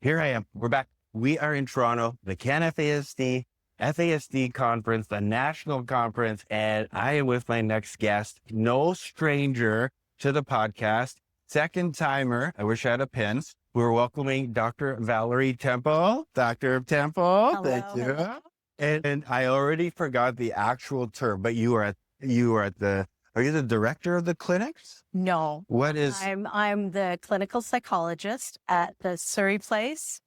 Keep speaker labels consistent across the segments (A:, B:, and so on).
A: Here I am. We're back. We are in Toronto, the FASD conference, the national conference, and I am with my next guest, no stranger to the podcast, second timer. I wish I had a pen. We're welcoming Dr. Valerie Temple. Dr. Temple,
B: Hello.
A: thank you. And I already forgot the actual term, but are you the director of the clinics?
B: No.
A: What is?
B: I'm the clinical psychologist at the Surrey Place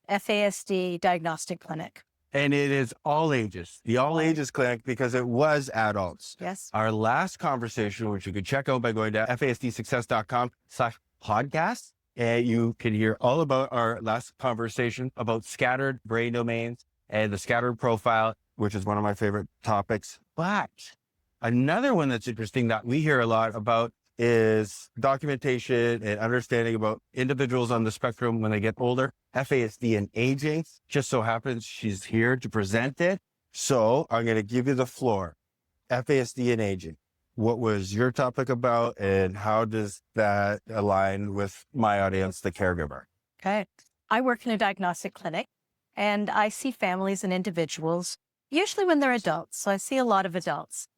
B: FASD Diagnostic Clinic.
A: And it is all ages, the all ages clinic, because it was adults.
B: Yes.
A: Our last conversation, which you could check out by going to fasdsuccess.com/podcast. And you can hear all about our last conversation about scattered brain domains and the scattered profile, which is one of my favorite topics. But another one that's interesting that we hear a lot about is documentation and understanding about individuals on the spectrum when they get older, FASD and aging. Just so happens she's here to present it. So I'm going to give you the floor. FASD and aging. What was your topic about, and how does that align with my audience, the caregiver?
B: Okay. I work in a diagnostic clinic, and I see families and individuals, usually when they're adults. So I see a lot of adults.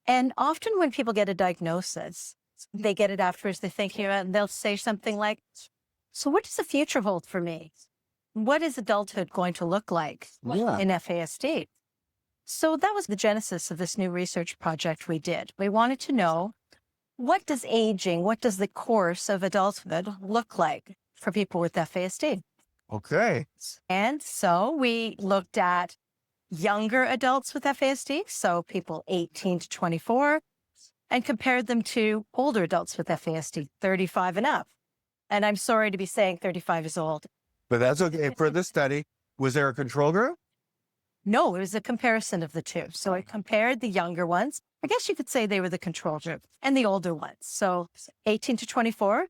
B: And often when people get a diagnosis, they get it afterwards, they think, and they'll say something like, so what does the future hold for me? What is adulthood going to look like in FASD? So that was the genesis of this new research project we did. We wanted to know, what does aging, what does the course of adulthood look like for people with FASD?
A: Okay.
B: And so we looked at younger adults with FASD, so people 18 to 24, and compared them to older adults with FASD, 35 and up. And I'm sorry to be saying 35 is old.
A: But that's okay. For this study, was there a control group?
B: No, it was a comparison of the two. So I compared the younger ones. I guess you could say they were the control group, and the older ones. So 18 to 24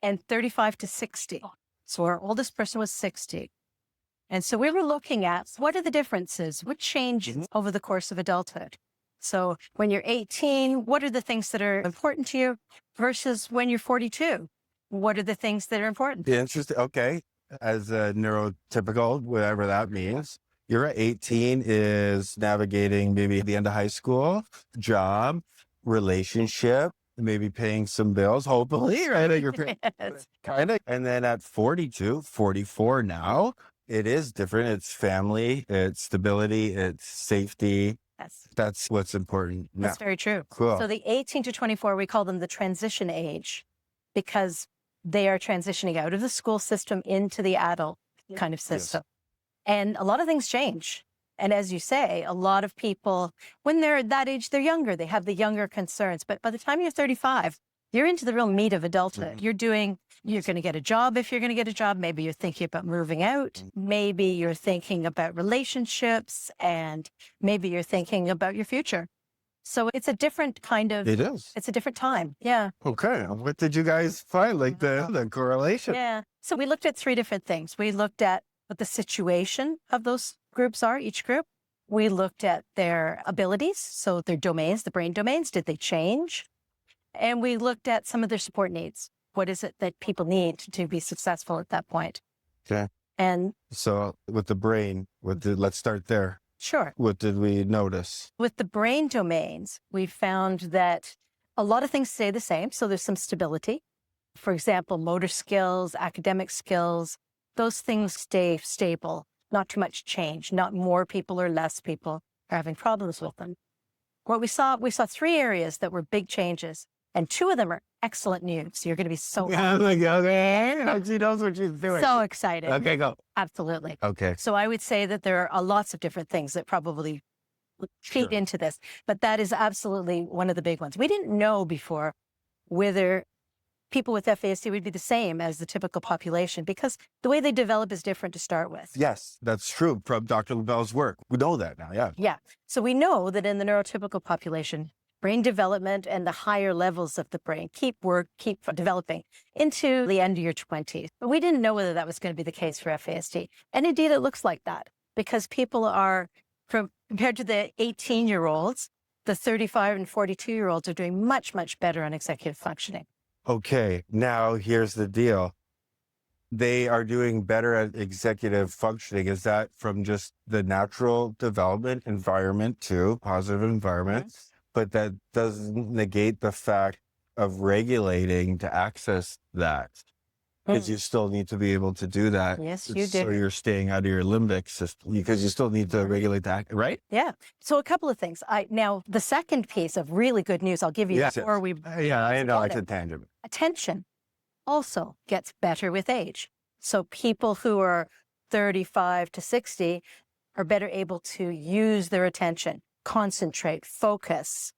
B: and 35 to 60. So our oldest person was 60. And so we were looking at, what are the differences? What changes over the course of adulthood? So when you're 18, what are the things that are important to you versus when you're 42? What are the things that are important?
A: Interesting. Okay. As a neurotypical, whatever that means, you're at 18 is navigating maybe the end of high school, job, relationship, maybe paying some bills, hopefully, right? You're
B: Yes.
A: kind of. And then at 42, 44 now, it is different. It's family, it's stability, it's safety.
B: Yes.
A: That's what's important now.
B: That's very true.
A: Cool.
B: So the 18 to 24, we call them the transition age, because they are transitioning out of the school system into the adult kind of system.
A: Yes.
B: And a lot of things change. And as you say, a lot of people, when they're at that age, they're younger. They have the younger concerns. But by the time you're 35, you're into the real meat of adulthood. You're going to get a job if you're going to get a job. Maybe you're thinking about moving out. Maybe you're thinking about relationships, and maybe you're thinking about your future. So it's a different kind of,
A: It is.
B: it's a different time. Yeah.
A: Okay. What did you guys find? Like the correlation?
B: Yeah. So we looked at three different things. We looked at what the situation of those groups are, each group. We looked at their abilities. So their domains, the brain domains, did they change? And we looked at some of their support needs. What is it that people need to be successful at that point?
A: Okay.
B: And
A: So with the brain, let's start there.
B: sure,
A: What did we notice?
B: with the brain domains, we found that a lot of things stay the same. So there's some stability. For example, motor skills, academic skills, those things stay stable, not too much change, not more people or less people are having problems with them. What we saw three areas that were big changes, and two of them are excellent news. You're going to be so
A: She knows what she's doing.
B: so excited.
A: Okay, go.
B: Absolutely.
A: Okay.
B: So I would say that there are lots of different things that probably feed
A: Sure.
B: into this, but that is absolutely one of the big ones. We didn't know before whether people with FASD would be the same as the typical population, because the way they develop is different to start with.
A: Yes, that's true from Dr. LaBelle's work. We know that now, yeah.
B: Yeah. So we know that in the neurotypical population, brain development and the higher levels of the brain keep developing into the end of your 20s. But we didn't know whether that was going to be the case for FASD. And indeed, it looks like that, because people are, compared to the 18-year-olds, the 35 and 42-year-olds are doing much, much better on executive functioning.
A: Okay, now here's the deal. they are doing better at executive functioning. Is that from just the natural development environment too, positive environment? But that doesn't negate the fact of regulating to access that. Because you still need to be able to do that.
B: Yes, you
A: So
B: do.
A: you're staying out of your limbic system because you still need to regulate that, right?
B: Yeah. So a couple of things. Now, the second piece of really good news I'll give you
A: Yes.
B: before we
A: Yeah, I know. I
B: forget it.
A: said tangent.
B: Attention also gets better with age. So people who are 35 to 60 are better able to use their attention, concentrate, focus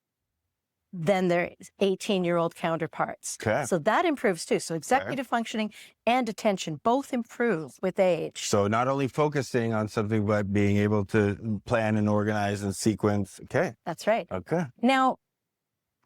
B: than their 18-year-old counterparts.
A: Okay.
B: So that improves too. So executive functioning and attention both improve with age.
A: So not only focusing on something, but being able to plan and organize and sequence. Okay.
B: That's right.
A: Okay.
B: Now,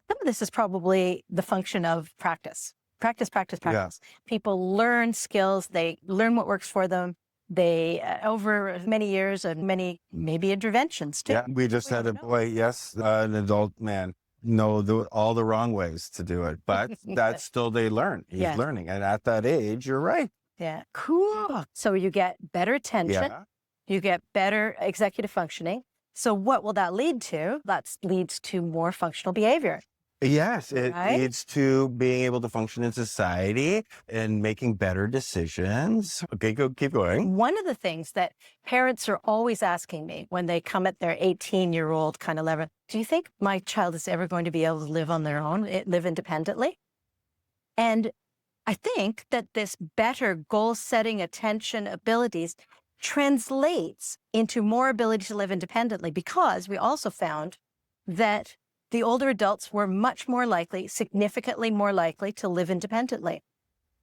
B: some of this is probably the function of practice. Practice.
A: Yeah.
B: People learn skills. They learn what works for them. They, over many years and many maybe interventions too.
A: Yeah. We just had a boy, yes, an adult man, all the wrong ways to do it, but that's still they learn. He's learning. And at that age, you're right.
B: Yeah. Cool. So you get better attention.
A: Yeah.
B: You get better executive functioning. So what will that lead to? That leads to more functional behavior.
A: Yes, it
B: Right?
A: leads to being able to function in society and making better decisions. Okay, keep going.
B: One of the things that parents are always asking me when they come at their 18-year-old kind of level, do you think my child is ever going to be able to live on their own, live independently? And I think that this better goal-setting attention abilities translates into more ability to live independently, because we also found that the older adults were much more likely, significantly more likely to live independently.